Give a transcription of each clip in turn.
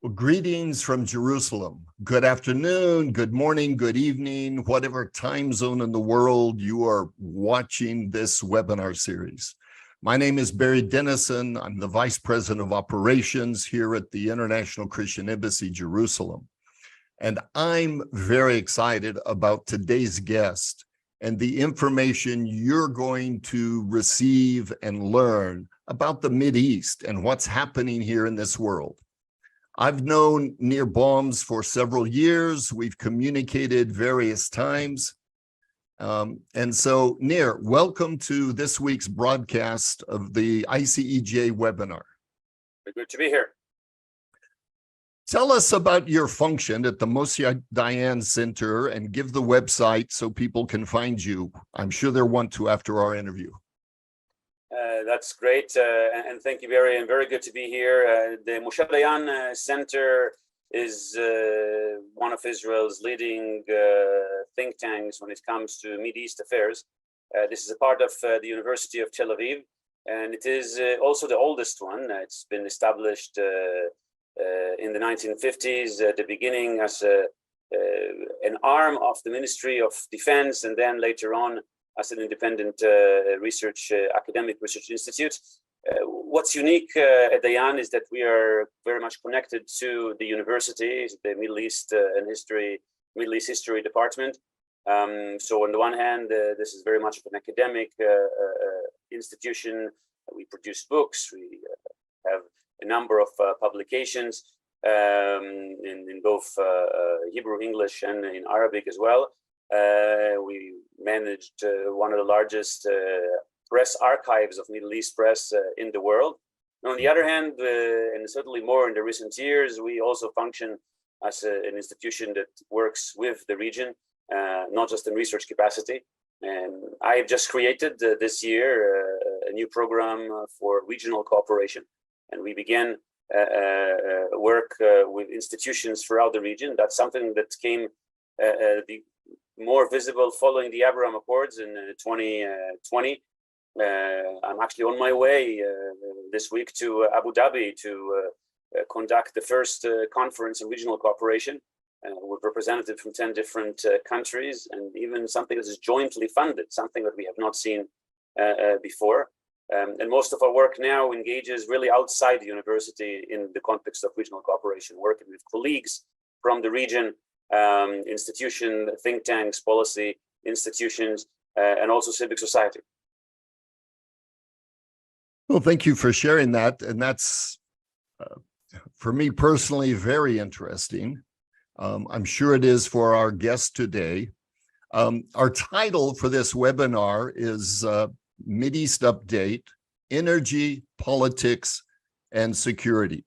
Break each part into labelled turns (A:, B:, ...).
A: Well, greetings from Jerusalem. Good afternoon, good morning, good evening, whatever time zone in the world you are watching this webinar series. My name is Barry Denison. I'm the Vice President of Operations here at the International Christian Embassy, Jerusalem. And I'm very excited about today's guest and the information you're going to receive and learn about the Mideast and what's happening here in this world. I've known Nir Boms for several years. We've communicated various times. And so, Nir, welcome to this week's broadcast of the ICEJ webinar.
B: Good to be here.
A: Tell us about your function at the Moshe Dayan Center and give the website so people can find you. I'm sure they'll want to after our interview.
B: That's great, and thank you, Barry, and very good to be here. The Moshe Dayan Center is one of Israel's leading think tanks when it comes to Mideast affairs. This is a part of the University of Tel Aviv, and it is also the oldest one. It's been established in the 1950s, at the beginning as an arm of the Ministry of Defense, and then later on as an independent academic research institute. What's unique at Dayan is that we are very much connected to the university, the Middle East Middle East History Department. So on the one hand, this is very much of an academic institution. We produce books. We have a number of publications in both Hebrew, English, and in Arabic as well. We managed one of the largest press archives of Middle East press in the world. And on the other hand, and certainly more in the recent years, we also function as an institution that works with the region, not just in research capacity. And I've just created this year a new program for regional cooperation. And we began work with institutions throughout the region. That's something that came more visible following the Abraham Accords in 2020. I'm actually on my way this week to Abu Dhabi to conduct the first conference on regional cooperation with representatives from 10 different countries, and even something that is jointly funded, something that we have not seen before. And most of our work now engages really outside the university in the context of regional cooperation, working with colleagues from the region, institution, think tanks, policy institutions, and also civic society.
A: Well, thank you for sharing that. And that's, for me personally, very interesting. I'm sure it is for our guest today. Our title for this webinar is Mideast Update, Energy, Politics, and Security.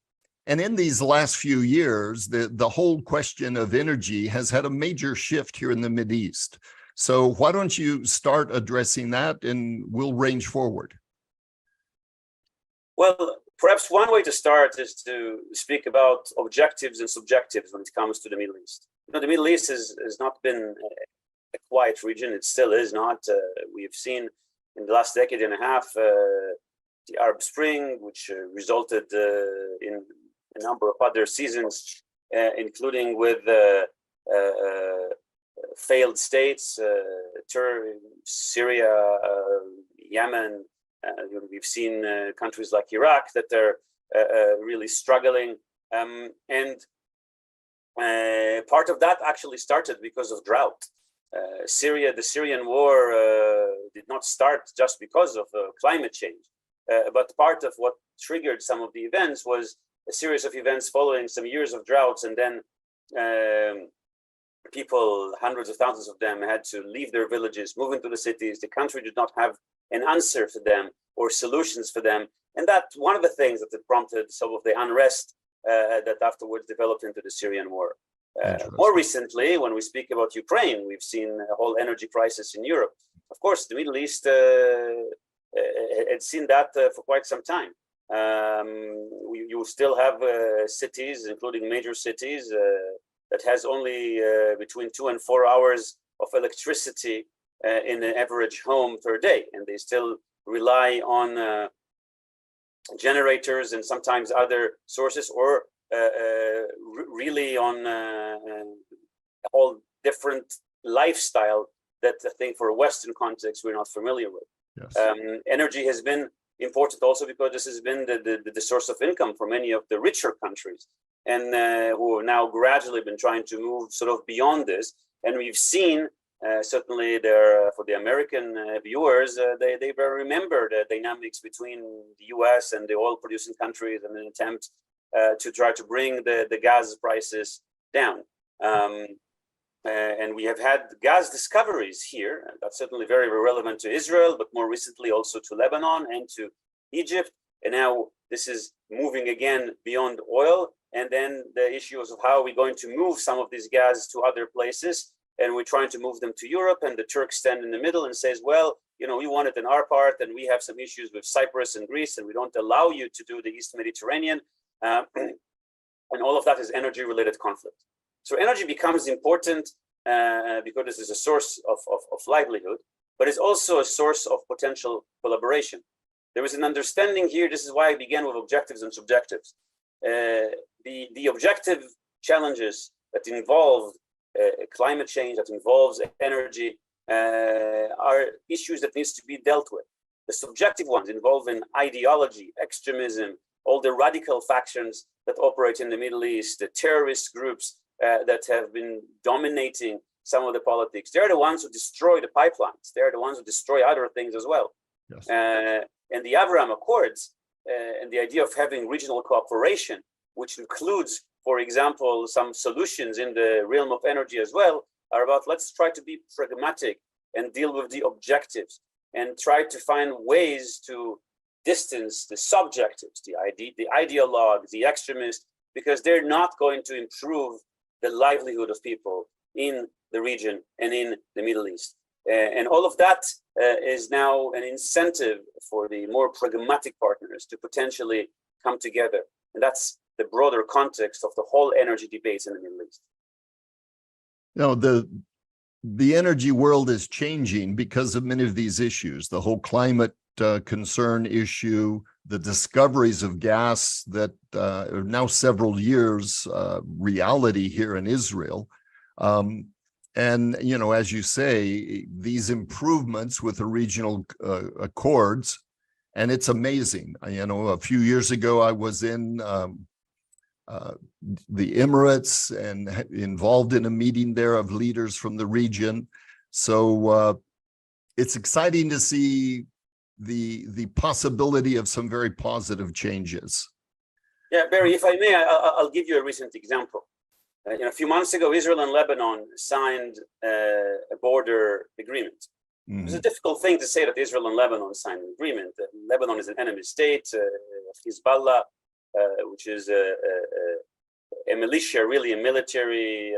A: And in these last few years, the whole question of energy has had a major shift here in the Mideast. So why don't you start addressing that, and we'll range forward.
B: Well, perhaps one way to start is to speak about objectives and subjectives when it comes to the Middle East. You know, the Middle East has not been a quiet region. It still is not. We have seen in the last decade and a half the Arab Spring, which resulted in a number of other seasons, including with failed states, Syria, Yemen. We've seen countries like Iraq that are really struggling. And part of that actually started because of drought. The Syrian war did not start just because of climate change, but part of what triggered some of the events was a series of events following some years of droughts, and then people, hundreds of thousands of them, had to leave their villages, move into the cities. The country did not have an answer for them or solutions for them, and that's one of the things that prompted some of the unrest that afterwards developed into the Syrian war. More recently, when we speak about Ukraine, we've seen a whole energy crisis in Europe. Of course, the Middle East had seen that for quite some time. You still have cities, including major cities, that has only between 2 and 4 hours of electricity in an average home per day, and they still rely on generators and sometimes other sources, or really on a whole different lifestyle that I think for a Western context we're not familiar with.
A: Yes.
B: Energy has been important also because this has been the source of income for many of the richer countries, and who have now gradually been trying to move sort of beyond this. And we've seen certainly there for the American viewers, they remember the dynamics between the US and the oil producing countries in an attempt to try to bring the gas prices down. And we have had gas discoveries here. That's certainly very relevant to Israel, but more recently also to Lebanon and to Egypt. And now this is moving again beyond oil. And then the issues of how are we going to move some of these gas to other places. And we're trying to move them to Europe. And the Turks stand in the middle and says, well, you know, we want it in our part, and we have some issues with Cyprus and Greece, and we don't allow you to do the East Mediterranean. And all of that is energy-related conflict. So energy becomes important because this is a source of livelihood, but it's also a source of potential collaboration. There is an understanding here. This is why I began with objectives and subjectives. The objective challenges that involve climate change, that involves energy, are issues that needs to be dealt with. The subjective ones involve in ideology, extremism, all the radical factions that operate in the Middle East, the terrorist groups that have been dominating some of the politics. They're the ones who destroy the pipelines. They're the ones who destroy other things as well.
A: Yes.
B: And the Abraham Accords and the idea of having regional cooperation, which includes, for example, some solutions in the realm of energy as well, are about let's try to be pragmatic and deal with the objectives and try to find ways to distance the subjectives, the ideologues, the extremists, because they're not going to improve the livelihood of people in the region and in the Middle East. And all of that is now an incentive for the more pragmatic partners to potentially come together. And that's the broader context of the whole energy debates in the Middle East.
A: You know, the energy world is changing because of many of these issues, the whole climate concern issue, the discoveries of gas that are now several years reality here in Israel. And, you know, as you say, these improvements with the regional accords, and it's amazing. You know, a few years ago, I was in the Emirates and involved in a meeting there of leaders from the region. So it's exciting to see the possibility of some very positive changes.
B: Yeah, Barry, if I may, I'll give you a recent example. A few months ago, Israel and Lebanon signed a border agreement. Mm-hmm. It was a difficult thing to say that Israel and Lebanon signed an agreement. Lebanon is an enemy state, Hezbollah, which is a militia, really a military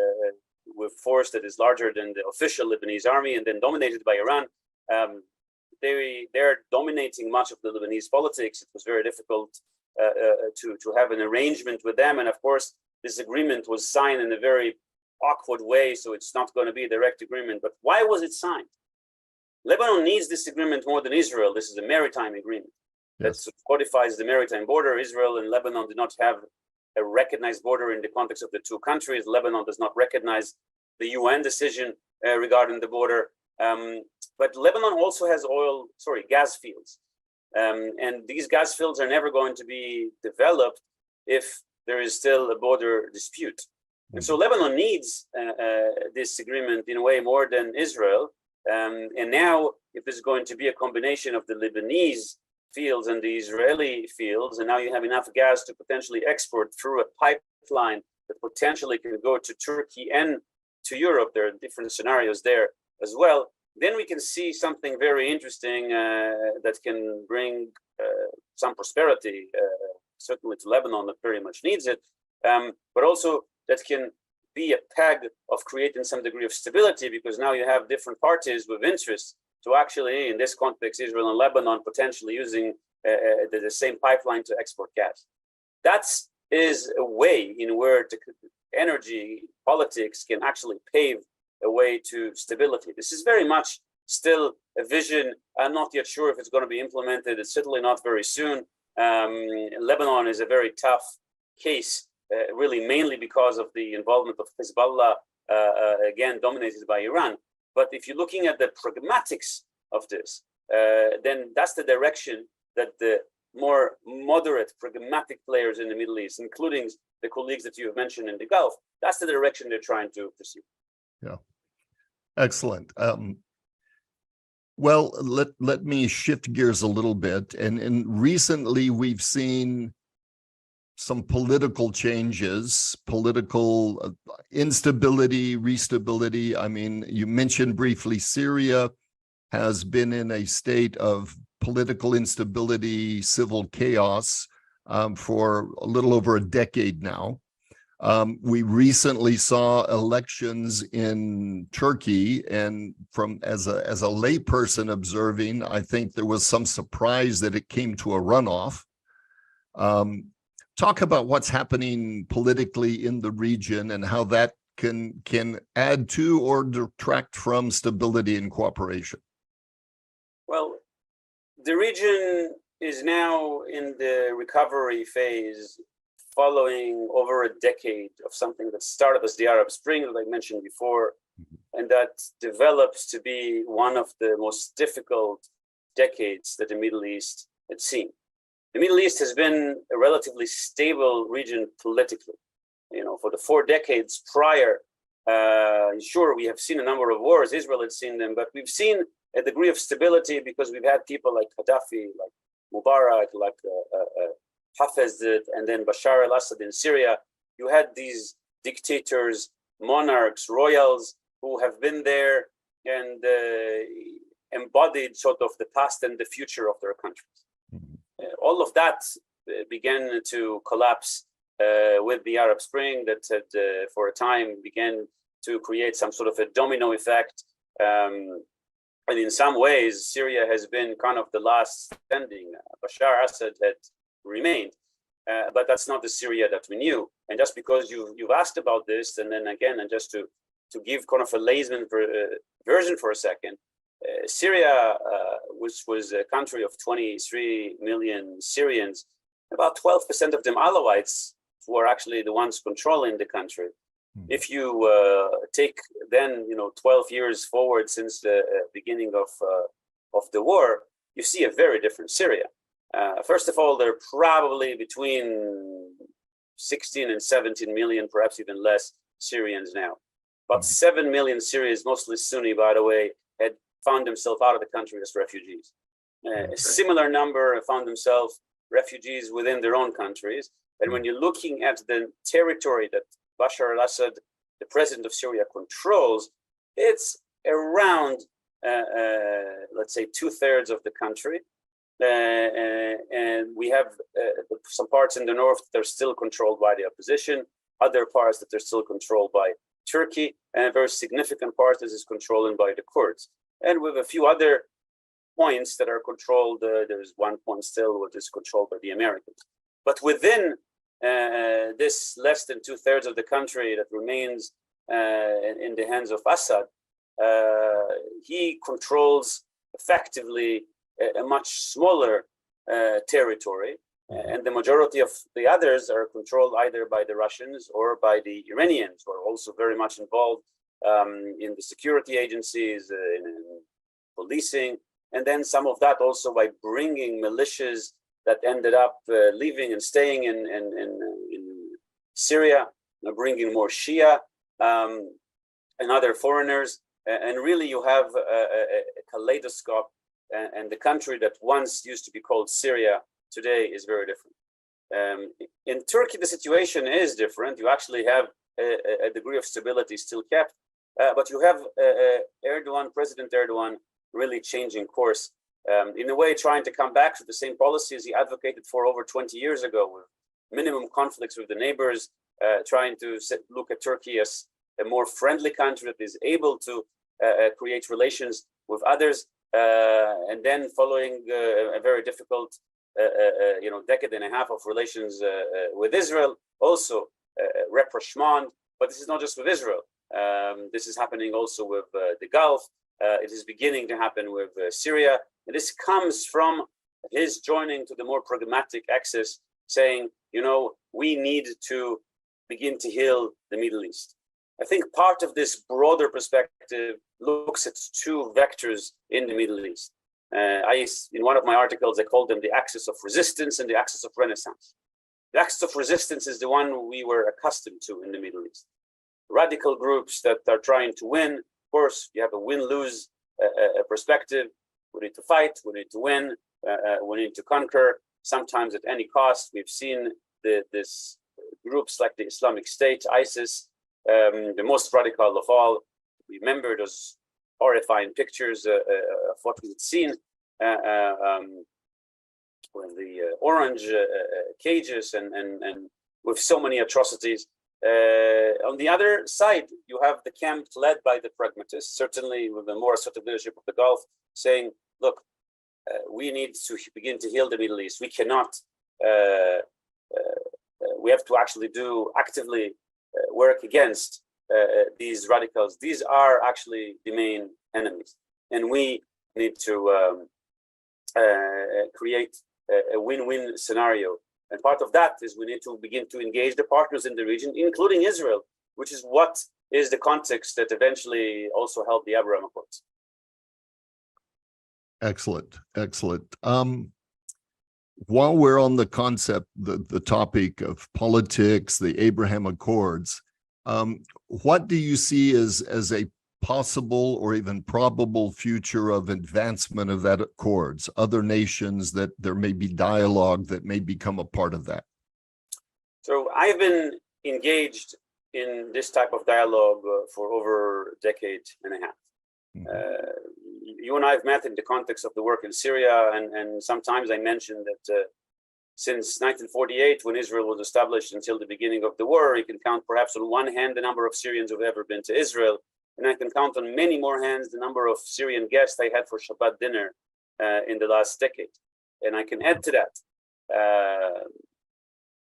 B: with force that is larger than the official Lebanese army and then dominated by Iran. They're dominating much of the Lebanese politics. It was very difficult to have an arrangement with them. And of course, this agreement was signed in a very awkward way, so it's not going to be a direct agreement. But why was it signed? Lebanon needs this agreement more than Israel. This is a maritime agreement. Yes. That codifies the maritime border. Israel and Lebanon do not have a recognized border in the context of the two countries. Lebanon does not recognize the UN decision regarding the border. But Lebanon also has gas fields. And these gas fields are never going to be developed if there is still a border dispute. And so Lebanon needs this agreement in a way more than Israel. And now, if there's going to be a combination of the Lebanese fields and the Israeli fields, and now you have enough gas to potentially export through a pipeline that potentially can go to Turkey and to Europe, there are different scenarios there as well, then we can see something very interesting that can bring some prosperity, certainly to Lebanon that very much needs it, but also that can be a peg of creating some degree of stability, because now you have different parties with interests to actually, in this context, Israel and Lebanon potentially using the same pipeline to export gas. That is a way in where the energy politics can actually pave a way to stability. This is very much still a vision. I'm not yet sure if it's going to be implemented. It's certainly not very soon. Lebanon is a very tough case really mainly because of the involvement of Hezbollah, again, dominated by Iran. But if you're looking at the pragmatics of this, then that's the direction that the more moderate, pragmatic players in the Middle East, including the colleagues that you have mentioned in the Gulf, that's the direction they're trying to pursue.
A: Yeah, excellent. Well, let me shift gears a little bit. And recently we've seen some political changes, political instability, restability. I mean, you mentioned briefly Syria has been in a state of political instability, civil chaos for a little over a decade now. We recently saw elections in Turkey, and as a layperson observing, I think there was some surprise that it came to a runoff. Talk about what's happening politically in the region and how that can add to or detract from stability and cooperation.
B: Well, the region is now in the recovery phase following over a decade of something that started as the Arab Spring, that I mentioned before, and that develops to be one of the most difficult decades that the Middle East had seen. The Middle East has been a relatively stable region politically. You know, for the 4 decades prior, sure, we have seen a number of wars. Israel had seen them, but we've seen a degree of stability because we've had people like Gaddafi, like Mubarak, like Hafez, and then Bashar al-Assad in Syria. You had these dictators, monarchs, royals who have been there and embodied sort of the past and the future of their countries. All of that began to collapse with the Arab Spring that had, for a time, began to create some sort of a domino effect. And in some ways, Syria has been kind of the last standing. Bashar al-Assad had remained, but that's not the Syria that we knew. And just because you've asked about this, and then again, and just to give kind of a layman version for a second, Syria, which was a country of 23 million Syrians, about 12% of them Alawites, who are actually the ones controlling the country. If you take then 12 years forward since the beginning of the war, you see a very different Syria. First of all, there are probably between 16 and 17 million, perhaps even less, Syrians now. About 7 million Syrians, mostly Sunni, by the way, had found themselves out of the country as refugees. A similar number found themselves refugees within their own countries. And when you're looking at the territory that Bashar al-Assad, the president of Syria, controls, it's around, let's say, 2/3 of the country. And we have some parts in the north that are still controlled by the opposition, other parts that are still controlled by Turkey, and a very significant part that is controlled by the Kurds. And with a few other points that are controlled, there's one point still which is controlled by the Americans. But within this less than 2/3 of the country that remains in the hands of Assad, he controls effectively a much smaller territory, and the majority of the others are controlled either by the Russians or by the Iranians, who are also very much involved in the security agencies, in policing, and then some of that also by bringing militias that ended up leaving and staying in Syria, bringing more Shia and other foreigners. And really you have a kaleidoscope, and the country that once used to be called Syria today is very different. In Turkey, the situation is different. You actually have a degree of stability still kept, but you have Erdogan, President Erdogan, really changing course, in a way trying to come back to the same policies he advocated for over 20 years ago, with minimum conflicts with the neighbors, trying to look at Turkey as a more friendly country that is able to create relations with others, and then following a very difficult decade and a half of relations with Israel, also rapprochement. But this is not just with Israel. This is happening also with the Gulf. It is beginning to happen with Syria. And this comes from his joining to the more pragmatic axis, saying, we need to begin to heal the Middle East. I think part of this broader perspective looks at two vectors in the Middle East. In one of my articles, I called them the axis of resistance and the axis of renaissance. The axis of resistance is the one we were accustomed to in the Middle East. Radical groups that are trying to win. Of course, you have a win-lose perspective. We need to fight, we need to win, we need to conquer, sometimes at any cost. We've seen this groups like the Islamic State, ISIS, the most radical of all. Remember those horrifying pictures of what we had seen with the orange cages and with so many atrocities. On the other side, you have the camp led by the pragmatists, certainly with the more assertive leadership of the Gulf, saying, look, we need to begin to heal the Middle East. We cannot, we have to actually actively work against these radicals. These are actually the main enemies. And we need to create a win-win scenario. And part of that is we need to begin to engage the partners in the region, including Israel, which is what is the context that eventually also helped the Abraham Accords.
A: Excellent, excellent. While we're on the concept, the topic of politics, the Abraham Accords, what do you see as a possible or even probable future of advancement of that accords, other nations that there may be dialogue that may become a part of that?
B: So I've been engaged in this type of dialogue for over a decade and a half. You and I have met in the context of the work in Syria, and sometimes I mentioned that since 1948, when Israel was established until the beginning of the war, you can count perhaps on one hand the number of Syrians who've ever been to Israel, and I can count on many more hands the number of Syrian guests I had for Shabbat dinner in the last decade. And I can add to that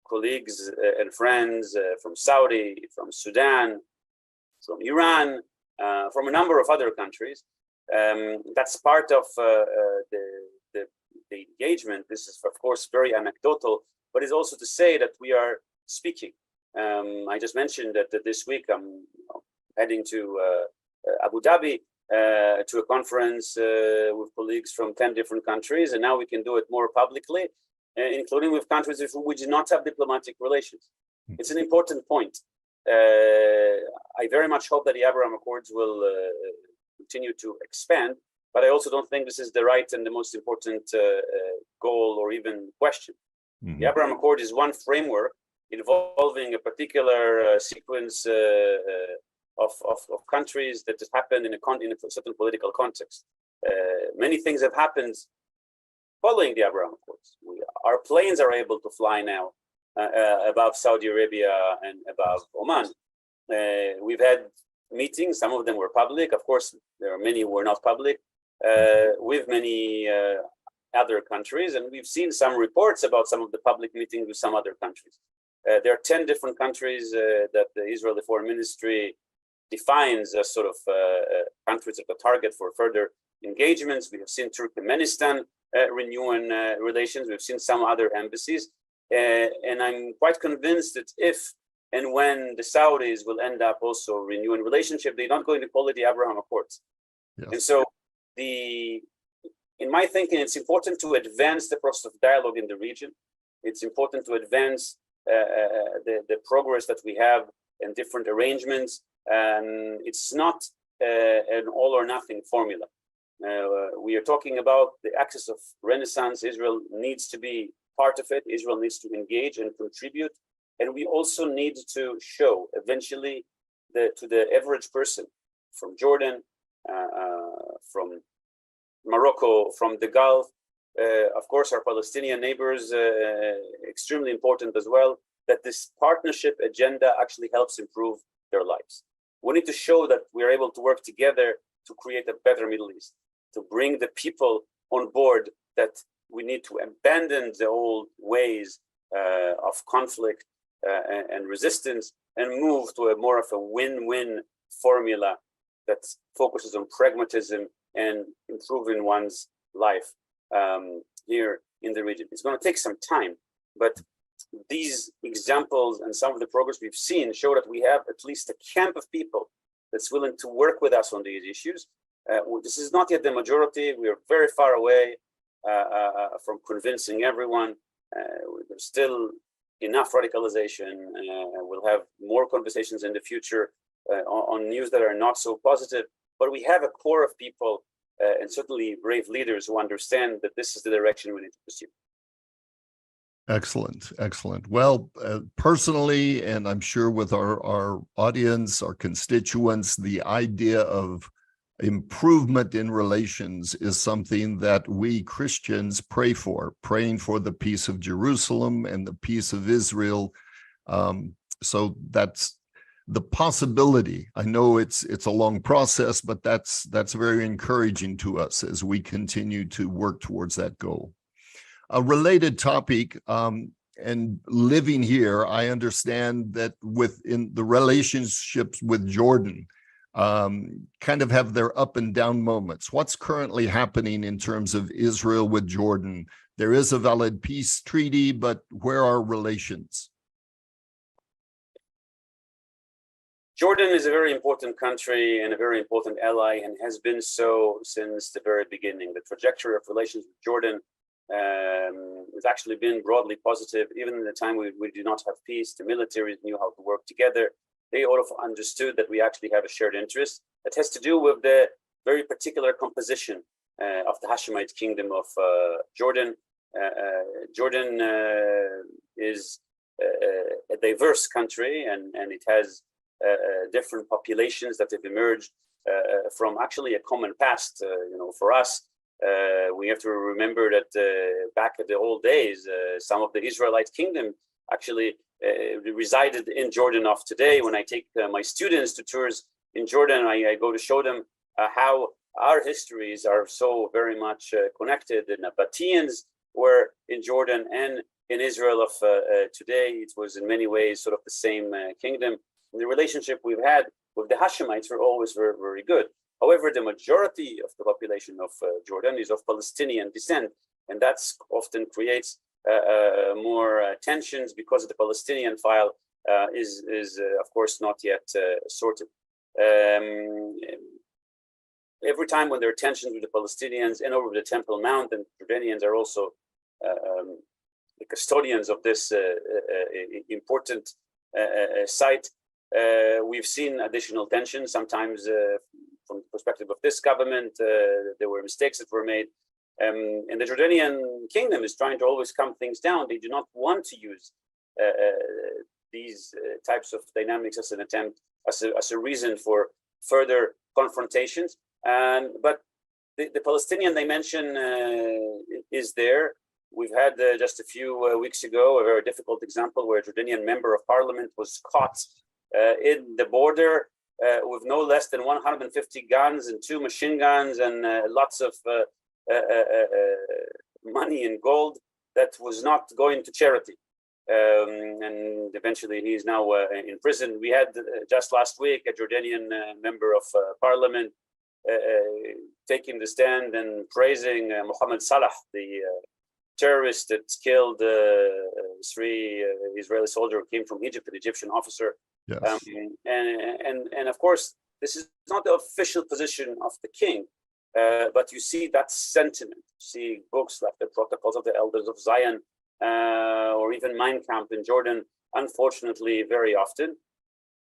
B: colleagues and friends from Saudi, from Sudan, from Iran, from a number of other countries. That's part of the engagement. This is, of course, very anecdotal, but it's also to say that we are speaking. I just mentioned that this week I'm heading to Abu Dhabi to a conference with colleagues from 10 different countries, and now we can do it more publicly, including with countries with whom we do not have diplomatic relations. It's an important point. I very much hope that the Abraham Accords will continue to expand, but I also don't think this is the right and the most important goal or even question. The Abraham Accord is one framework involving a particular sequence of countries that has happened in a certain political context. Many things have happened following the Abraham Accords. Our planes are able to fly now above Saudi Arabia and above Oman. We've had meetings, some of them were public. Of course, there are many who were not public, with many other countries. And we've seen some reports about some of the public meetings with some other countries. There are 10 different countries that the Israeli Foreign Ministry defines as sort of countries that are target for further engagements. We have seen Turkmenistan renewing relations. We've seen some other embassies. And I'm quite convinced that if and when the Saudis will end up also renewing relationship, they're not going to call it the Abraham Accords. Yes. And so in my thinking, it's important to advance the process of dialogue in the region. It's important to advance the progress that we have in different arrangements. It's not an all or nothing formula. We are talking about the axis of renaissance. Israel needs to be part of it. Israel needs to engage and contribute. And we also need to show eventually to the average person from Jordan, from Morocco, from the Gulf, of course, our Palestinian neighbors, extremely important as well, that this partnership agenda actually helps improve their lives. We need to show that we're able to work together to create a better Middle East, to bring the people on board, that we need to abandon the old ways of conflict and resistance and move to a more of a win-win formula that focuses on pragmatism and improving one's life here in the region. It's going to take some time, but these examples and some of the progress we've seen show that we have at least a camp of people that's willing to work with us on these issues. This is not yet the majority. We are very far away from convincing everyone. There's still enough radicalization. We'll have more conversations in the future on news that are not so positive. But we have a core of people and certainly brave leaders who understand that this is the direction we need to pursue.
A: Excellent, excellent. Well, personally, and I'm sure with our audience, our constituents, the idea of improvement in relations is something that we Christians pray for, praying for the peace of Jerusalem and the peace of Israel. So that's the possibility. I know it's a long process, but that's very encouraging to us as we continue to work towards that goal. A related topic, and living here, I understand that within the relationships with Jordan kind of have their up and down moments. What's currently happening in terms of Israel with Jordan? There is a valid peace treaty, but where are relations?
B: Jordan is a very important country and a very important ally, and has been so since the very beginning. The trajectory of relations with Jordan has actually been broadly positive. Even in the time we did not have peace, the militaries knew how to work together. They all understood that we actually have a shared interest. It has to do with the very particular composition of the Hashemite kingdom of Jordan. Jordan is a diverse country, and it has different populations that have emerged from actually a common past. For us, we have to remember that back in the old days, some of the Israelite kingdom actually resided in Jordan of today. When I take my students to tours in Jordan, I go to show them how our histories are so very much connected. The Nabateans were in Jordan, and in Israel of today, it was in many ways sort of the same kingdom. And the relationship we've had with the Hashemites were always very, very good. However, the majority of the population of Jordan is of Palestinian descent, and that's often creates more tensions because the Palestinian file is of course not yet sorted. Every time when there are tensions with the Palestinians and over the Temple Mount, and Jordanians are also the custodians of this important site, we've seen additional tensions. Sometimes from the perspective of this government, there were mistakes that were made. And the Jordanian kingdom is trying to always calm things down. They do not want to use these types of dynamics as an attempt, as a reason for further confrontations. But the Palestinian dimension is there. We've had just a few weeks ago a very difficult example where a Jordanian member of parliament was caught in the border with no less than 150 guns and 2 machine guns and lots of money and gold that was not going to charity. And eventually he's now in prison. We had just last week a Jordanian member of parliament taking the stand and praising Mohammed Salah, the terrorist that killed 3 Israeli soldiers who came from Egypt, an Egyptian officer. Yes. And of course, this is not the official position of the king, but you see that sentiment. You see books like the Protocols of the Elders of Zion, or even Mein Kampf in Jordan, unfortunately, very often.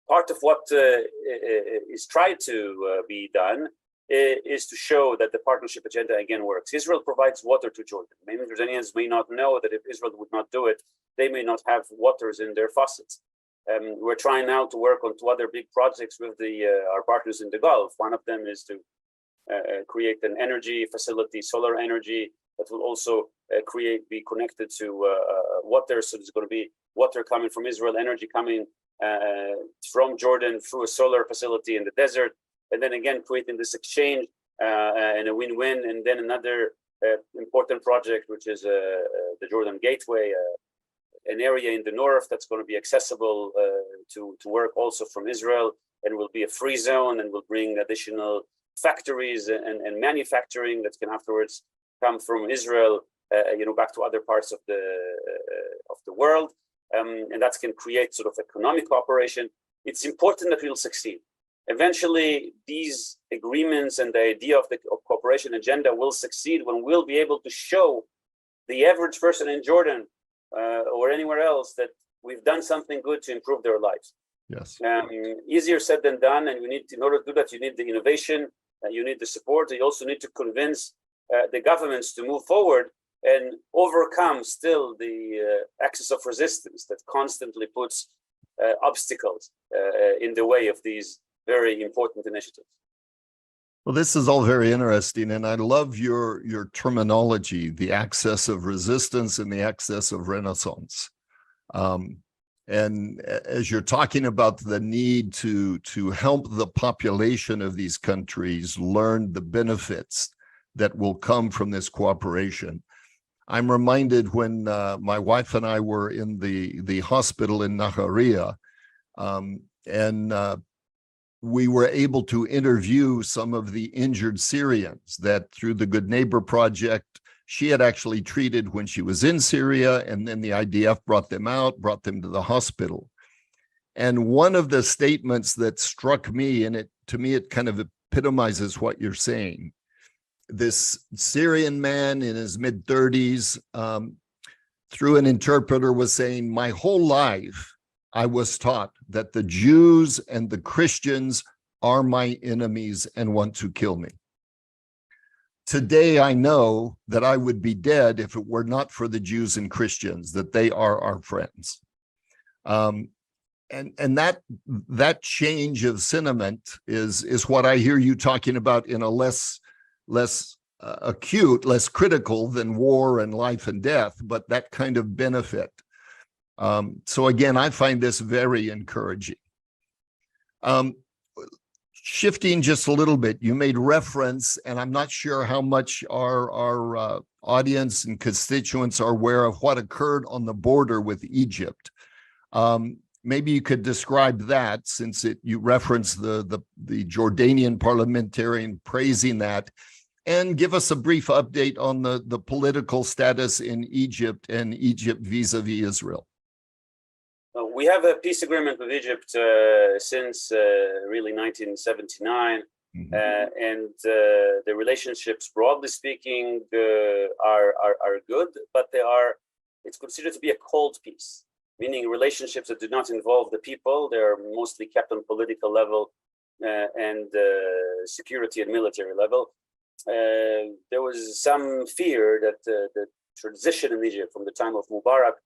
B: Part of what is tried to be done is to show that the partnership agenda again works. Israel provides water to Jordan. Many Jordanians may not know that if Israel would not do it, they may not have waters in their faucets. We're trying now to work on 2 other big projects with our partners in the Gulf. One of them is to create an energy facility, solar energy, that will also be connected to water. So there's going to be water coming from Israel, energy coming from Jordan through a solar facility in the desert, and then again creating this exchange and a win-win. And then another important project, which is the Jordan Gateway, an area in the north that's going to be accessible to work also from Israel, and will be a free zone and will bring additional factories and manufacturing that can afterwards come from Israel, back to other parts of the world. and that can create sort of economic cooperation. It's important that we'll succeed. Eventually, these agreements and the idea of the cooperation agenda will succeed when we'll be able to show the average person in Jordan or anywhere else that we've done something good to improve their lives.
A: Yes.
B: Easier said than done, and in order to do that, you need the innovation, you need the support. You also need to convince the governments to move forward and overcome still the axis of resistance that constantly puts obstacles in the way of these very important initiatives.
A: Well, this is all very interesting, and I love your terminology, the axis of resistance and the axis of renaissance. And as you're talking about the need to help the population of these countries learn the benefits that will come from this cooperation, I'm reminded when my wife and I were in the hospital in Naharia, and we were able to interview some of the injured Syrians that through the Good Neighbor Project, she had actually treated when she was in Syria, and then the IDF brought them out, brought them to the hospital. And one of the statements that struck me, and to me, it kind of epitomizes what you're saying. This Syrian man in his mid-30s, through an interpreter, was saying, my whole life, I was taught that the Jews and the Christians are my enemies and want to kill me. Today, I know that I would be dead if it were not for the Jews and Christians, that they are our friends. And that change of sentiment is what I hear you talking about in a less acute, less critical than war and life and death, but that kind of benefit. So again, I find this very encouraging. Shifting just a little bit, you made reference, and I'm not sure how much our audience and constituents are aware of what occurred on the border with Egypt. Maybe you could describe that, since you referenced the Jordanian parliamentarian praising that, and give us a brief update on the political status in Egypt and Egypt vis-a-vis Israel.
B: We have a peace agreement with Egypt since really 1979, and the relationships, broadly speaking, are good, but it's considered to be a cold peace, meaning relationships that do not involve the people. They're mostly kept on political level and security and military level. There was some fear that the transition in Egypt from the time of Mubarak,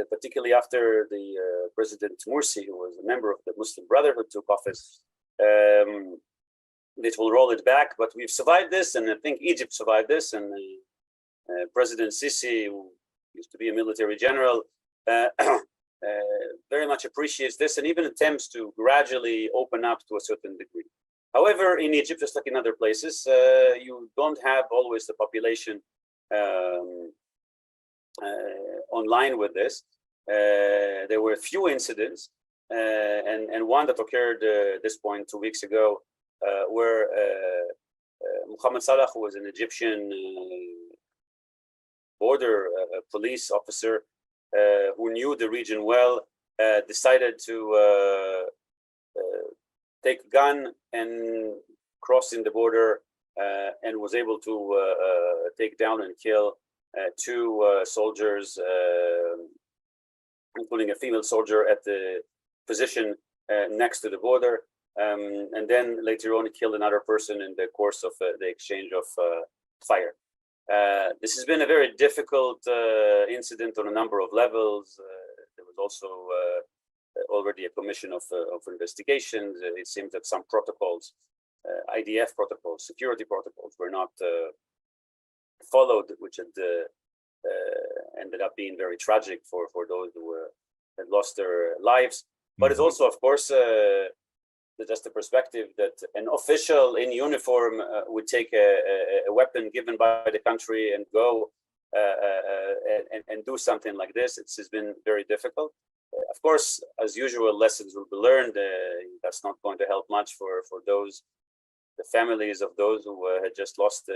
B: particularly after the President Morsi, who was a member of the Muslim Brotherhood, took office, it will roll it back. But we've survived this, and I think Egypt survived this. And President Sisi, who used to be a military general, very much appreciates this and even attempts to gradually open up to a certain degree. However, in Egypt, just like in other places, you don't have always the population online with this. There were a few incidents, and one that occurred at this point 2 weeks ago, where Mohammed Salah, who was an Egyptian border police officer who knew the region well, decided to take a gun and cross in the border, and was able to take down and kill two soldiers, including a female soldier at the position next to the border, and then later on killed another person in the course of the exchange of fire. This has been a very difficult incident on a number of levels. There was also already a commission of investigations. It seems that some protocols, IDF protocols, security protocols, were not followed, which had ended up being very tragic for those who had lost their lives. But it's also, of course, just the perspective that an official in uniform would take a weapon given by the country and go and do something like this. It's been very difficult. Of course, as usual, lessons will be learned. That's not going to help much for the families of those who had just lost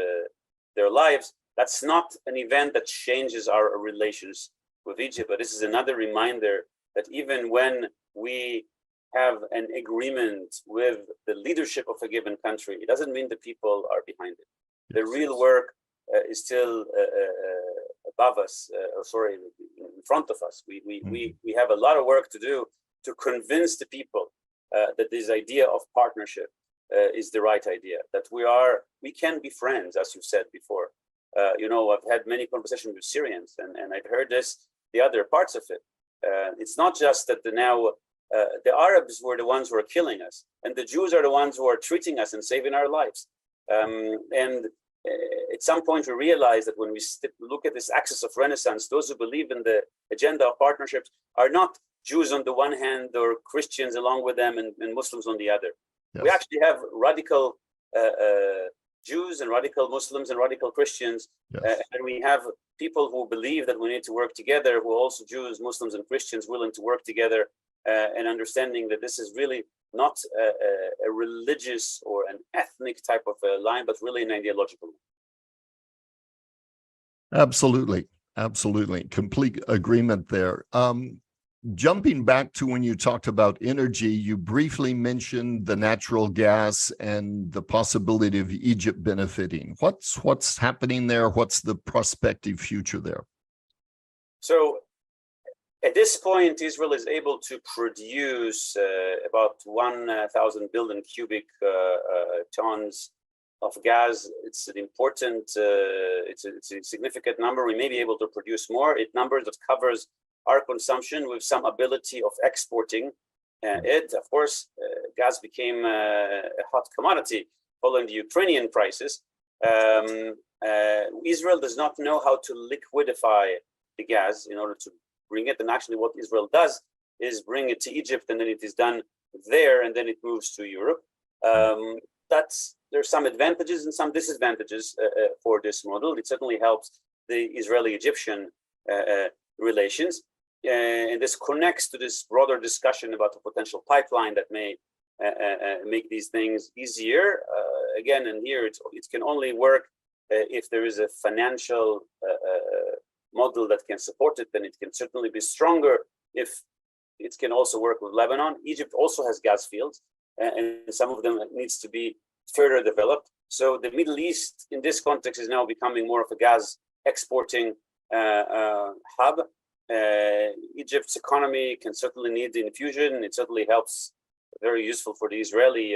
B: their lives. That's not an event that changes our relations with Egypt, but this is another reminder that even when we have an agreement with the leadership of a given country, it doesn't mean the people are behind it. The real work is still above us, in front of us. We have a lot of work to do to convince the people that this idea of partnership is the right idea, that we can be friends, as you said before. I've had many conversations with Syrians, and I've heard the other parts of it. It's not just that the Arabs were the ones who are killing us, and the Jews are the ones who are treating us and saving our lives. And at some point, we realize that when we look at this axis of Renaissance, those who believe in the agenda of partnerships are not Jews on the one hand or Christians along with them and Muslims on the other. Yes. We actually have radical Jews and radical Muslims and radical Christians. Yes. And we have people who believe that we need to work together, who are also Jews, Muslims, and Christians willing to work together, and understanding that this is really not a religious or an ethnic type of line, but really an ideological one.
A: Absolutely. Complete agreement there. Jumping back to when you talked about energy, you briefly mentioned the natural gas and the possibility of Egypt benefiting. What's happening there? What's the prospective future there?
B: So at this point, Israel is able to produce about 1,000 billion cubic tons of gas. It's an important, it's a significant number. We may be able to produce more. Numbers that covers our consumption with some ability of exporting it. Of course, gas became a hot commodity following the Ukrainian crisis. Israel does not know how to liquidify the gas in order to bring it. And actually what Israel does is bring it to Egypt, and then it is done there, and then it moves to Europe. There's some advantages and some disadvantages for this model. It certainly helps the Israeli-Egyptian relations. And this connects to this broader discussion about a potential pipeline that may make these things easier. Again, and here it can only work if there is a financial model that can support it. Then it can certainly be stronger if it can also work with Lebanon. Egypt also has gas fields, and some of them needs to be further developed. So the Middle East in this context is now becoming more of a gas exporting hub. Egypt's economy can certainly need the infusion. It certainly helps, very useful for the Israeli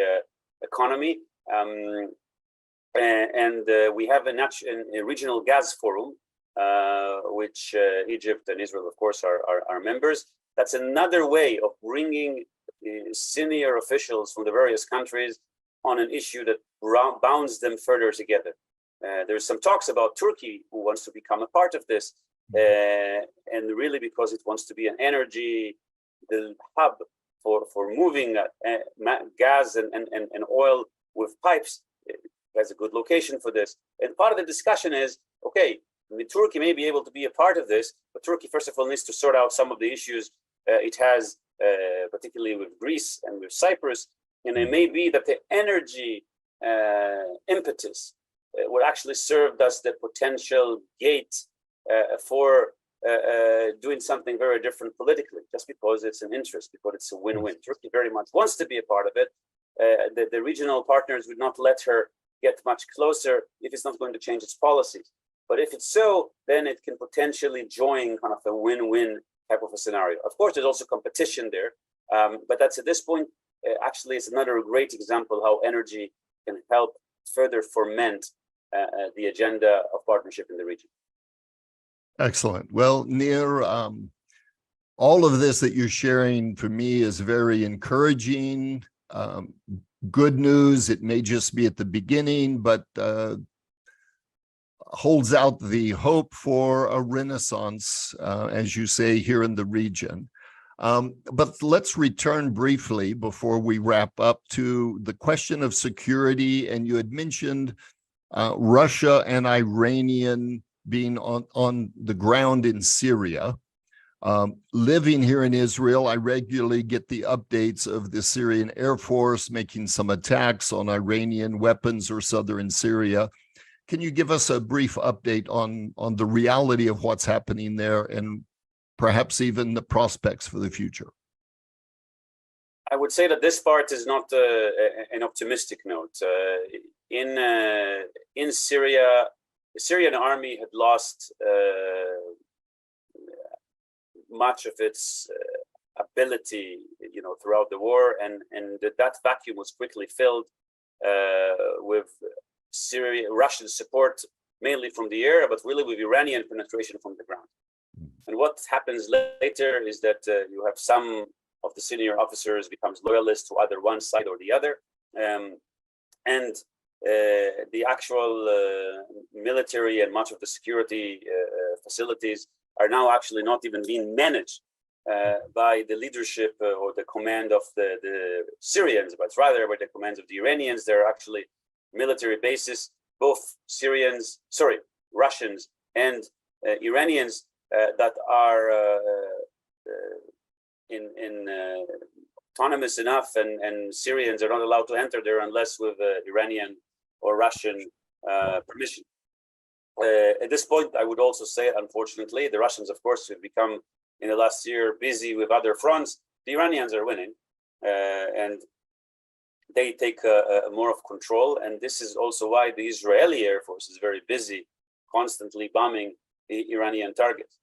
B: economy. We have a regional gas forum, which Egypt and Israel, of course, are members. That's another way of bringing senior officials from the various countries on an issue that bounds them further together. There's some talks about Turkey, who wants to become a part of this. And really because it wants to be an energy hub for moving gas and oil with pipes. It has a good location for this. And part of the discussion is, okay, Turkey may be able to be a part of this, but Turkey, first of all, needs to sort out some of the issues it has, particularly with Greece and with Cyprus. And it may be that the energy impetus will actually serve as the potential gate for doing something very different politically, just because it's an interest, because it's a win-win. Turkey very much wants to be a part of it. The regional partners would not let her get much closer if it's not going to change its policies. But if it's so, then it can potentially join kind of a win-win type of a scenario. Of course, there's also competition there, but that's at this point, actually, it's another great example how energy can help further foment the agenda of partnership in the region.
A: Excellent. Well, Nir, all of this that you're sharing for me is very encouraging. Good news. It may just be at the beginning, but holds out the hope for a renaissance, as you say, here in the region. But let's return briefly before we wrap up to the question of security. And you had mentioned Russia and Iranian being on the ground in Syria. Living here in Israel, I regularly get the updates of the Syrian Air Force making some attacks on Iranian weapons or southern Syria. Can you give us a brief update on the reality of what's happening there and perhaps even the prospects for the future?
B: I would say that this part is not an optimistic note. In Syria, the Syrian army had lost much of its ability, throughout the war, and that vacuum was quickly filled with Russian support, mainly from the air, but really with Iranian penetration from the ground. And what happens later is that you have some of the senior officers becomes loyalists to either one side or the other, and the actual military and much of the security facilities are now actually not even being managed by the leadership or the command of the Syrians, but rather by the commands of the Iranians. There are actually military bases, both Russians and Iranians that are autonomous enough, and Syrians are not allowed to enter there unless with Iranian or Russian permission. At this point, I would also say, unfortunately, the Russians, of course, have become, in the last year, busy with other fronts. The Iranians are winning, and they take more of control. And this is also why the Israeli Air Force is very busy, constantly bombing the Iranian targets.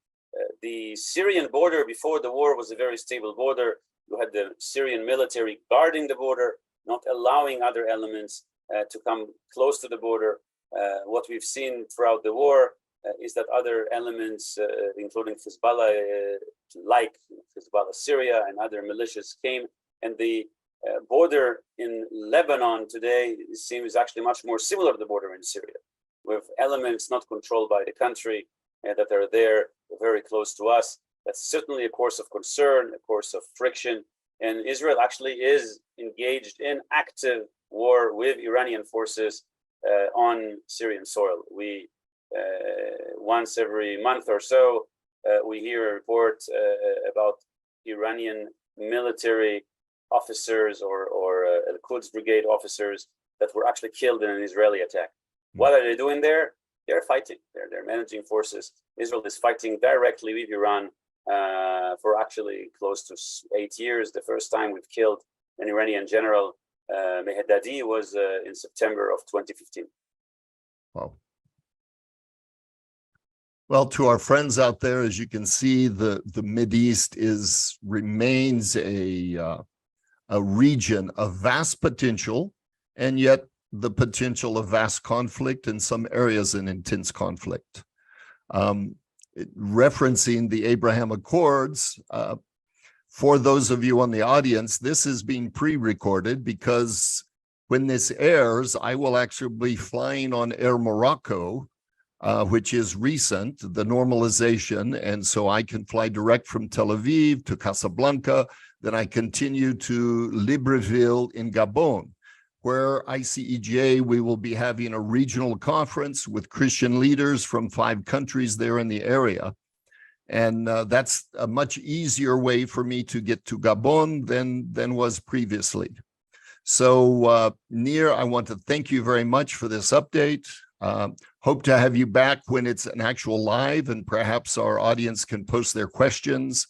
B: The Syrian border before the war was a very stable border. You had the Syrian military guarding the border, not allowing other elements to come close to the border. What we've seen throughout the war is that other elements, including Hezbollah, like Hezbollah Syria and other militias, came, and the border in Lebanon today seems actually much more similar to the border in Syria, with elements not controlled by the country that are there very close to us. That's certainly a course of concern, a course of friction, and Israel actually is engaged in active war with Iranian forces on Syrian soil. We once every month or so we hear a report about Iranian military officers or Quds Brigade officers that were actually killed in an Israeli attack. What are they doing there? They're fighting. They're managing forces. Israel is fighting directly with Iran for actually close to 8 years. The first time we've killed an Iranian general, Mehdadi, was in September of 2015.
A: Wow. Well, to our friends out there, as you can see, the Mideast remains a region of vast potential, and yet the potential of vast conflict, in some areas an intense conflict. Referencing the Abraham Accords, for those of you on the audience, this is being pre-recorded because when this airs, I will actually be flying on Air Morocco, which is recent, the normalization, and so I can fly direct from Tel Aviv to Casablanca, then I continue to Libreville in Gabon, where ICEJ, we will be having a regional conference with Christian leaders from 5 countries there in the area. And that's a much easier way for me to get to Gabon than was previously. So Nir, I want to thank you very much for this update. Hope to have you back when it's an actual live, and perhaps our audience can post their questions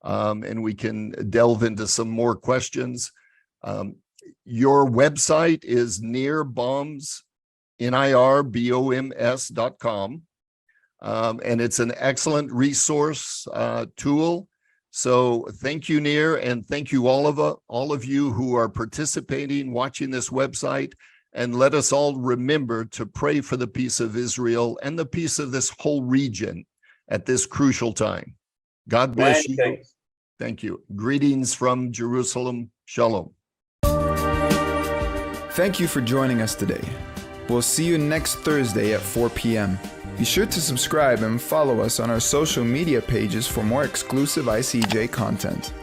A: and we can delve into some more questions. Your website is Nir Boms, NIRBOMS.com. And it's an excellent resource tool. So thank you, Nir, and thank you all of you who are participating, watching this website, and let us all remember to pray for the peace of Israel and the peace of this whole region at this crucial time. God bless you. Thank you. Greetings from Jerusalem. Shalom.
C: Thank you for joining us today. We'll see you next Thursday at 4 p.m. Be sure to subscribe and follow us on our social media pages for more exclusive ICEJ content.